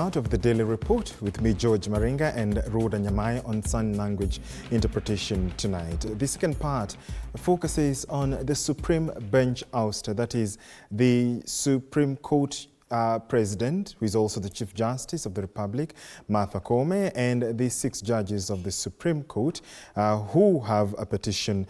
Out of the Daily Report with me, George Maringa, and Rhoda Nyamai on Sign Language Interpretation tonight. The second part focuses on the Supreme Bench ouster, that is the Supreme Court President, who is also the Chief Justice of the Republic, Martha Koome, and the 6 judges of the Supreme Court who have a petition,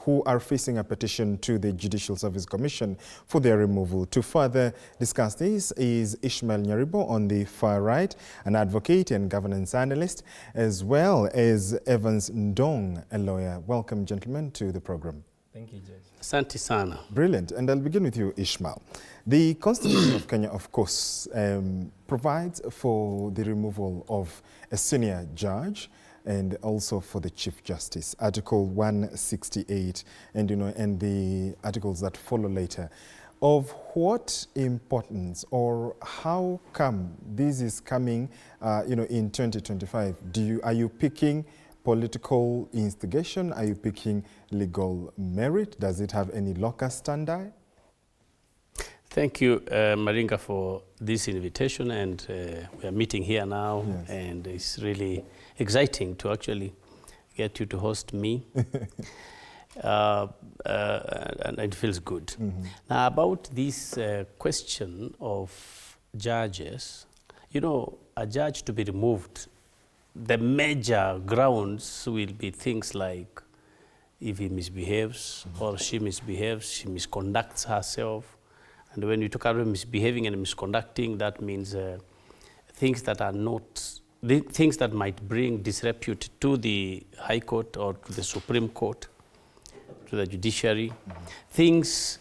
who are facing a petition to the Judicial Service Commission for their removal. To further discuss this is Ishmael Nyaribo on the far right, an advocate and governance analyst, as well as Evans Ndong, a lawyer. Welcome, gentlemen, to the program. Thank you, Judge. Asante sana. Brilliant. And I'll begin with you, Ishmael. The Constitution of Kenya, of course, provides for the removal of a senior judge and also for the Chief Justice, Article 168, and and the articles that follow later. Of what importance, or how come this is coming, in 2025? Are you picking political instigation? Are you picking legal merit? Does it have any locus standi? Thank you, Maringa, for this invitation, and we are meeting here now, yes. And it's really exciting to actually get you to host me, and it feels good. Mm-hmm. Now, about this question of judges, a judge to be removed, the major grounds will be things like if he misbehaves, mm-hmm. or she misbehaves, she misconducts herself. And when you talk about misbehaving and misconducting, that means things that are not, things that might bring disrepute to the High Court or to the Supreme Court, to the judiciary, mm-hmm. things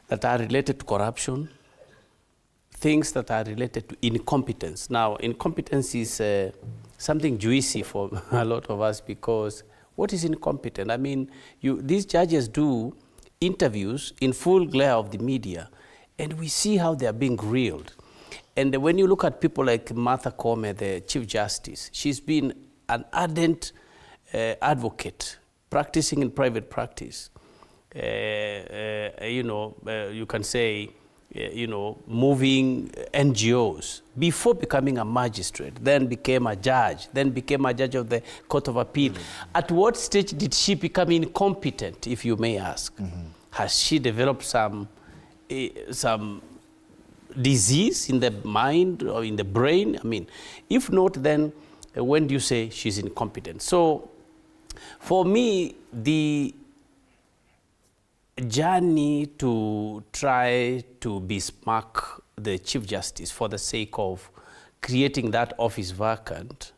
that are related to corruption, things that are related to incompetence. Now, incompetence is something juicy for a lot of us, because what is incompetent? I mean, these judges do interviews in full glare of the media, and we see how they are being grilled. And when you look at people like Martha Koome, the Chief Justice, she's been an ardent advocate, practicing in private practice. You can say, moving NGOs before becoming a magistrate, then became a judge, then became a judge of the Court of Appeal. Mm-hmm. At what stage did she become incompetent, if you may ask? Mm-hmm. Has she developed some disease in the mind or in the brain? I mean, if not, then when do you say she's incompetent? So for me, the journey to try to besmirk the Chief Justice for the sake of creating that office vacant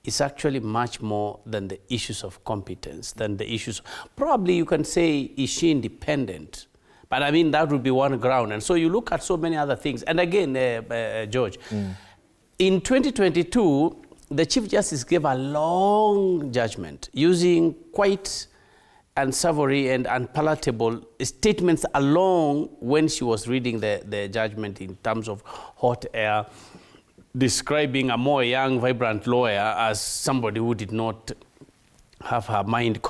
is actually much more than the issues of competence, than the issues. Probably you can say, is she independent? But I mean, that would be one ground. And so you look at so many other things. And again, George, in 2022, the Chief Justice gave a long judgment using quite unsavory and unpalatable statements along when she was reading the judgment in terms of hot air, describing a more young, vibrant lawyer as somebody who did not have her mind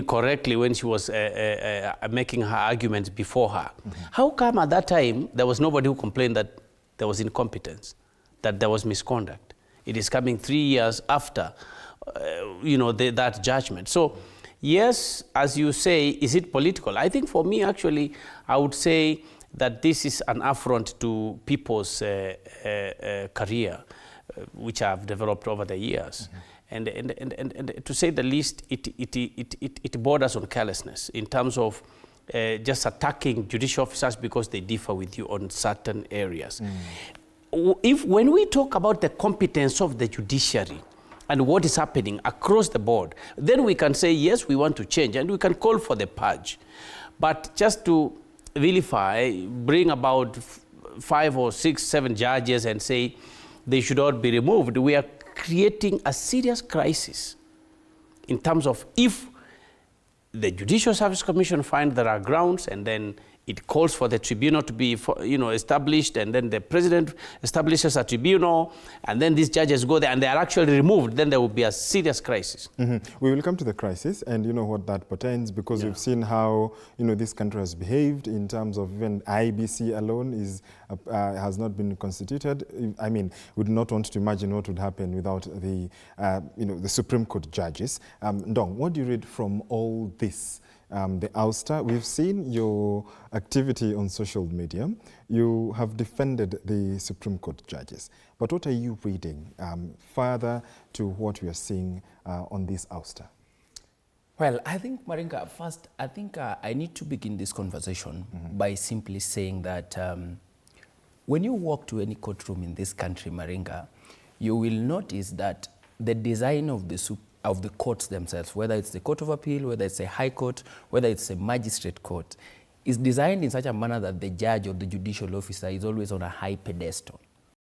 correctly when she was making her arguments before her. Mm-hmm. How come at that time there was nobody who complained that there was incompetence, that there was misconduct? It is coming 3 years after that judgment. So, yes, as you say, is it political? I think for me, actually, I would say that this is an affront to people's career, which have developed over the years. Mm-hmm. And to say the least, it borders on carelessness in terms of just attacking judicial officers because they differ with you on certain areas. Mm. When we talk about the competence of the judiciary, and what is happening across the board, then we can say, yes, we want to change, and we can call for the purge. But just to vilify, bring about 5 or 6, 7 judges and say they should all be removed, we are creating a serious crisis in terms of if the Judicial Service Commission finds there are grounds, and then it calls for the tribunal to be, established, and then the president establishes a tribunal, and then these judges go there and they are actually removed, then there will be a serious crisis. We will come to the crisis, and you know what that portends, because we've seen how this country has behaved in terms of even IBC alone has not been constituted. I mean, we do not want to imagine what would happen without the the Supreme Court judges. Ndong, what do you read from all this? The ouster, we've seen your activity on social media. You have defended the Supreme Court judges. But what are you reading further to what we are seeing on this ouster? Well, I think, Maringa, first, I think I need to begin this conversation by simply saying that when you walk to any courtroom in this country, Maringa, you will notice that the design of the courts themselves, whether it's the Court of Appeal, whether it's a High Court, whether it's a magistrate court, is designed in such a manner that the judge or the judicial officer is always on a high pedestal.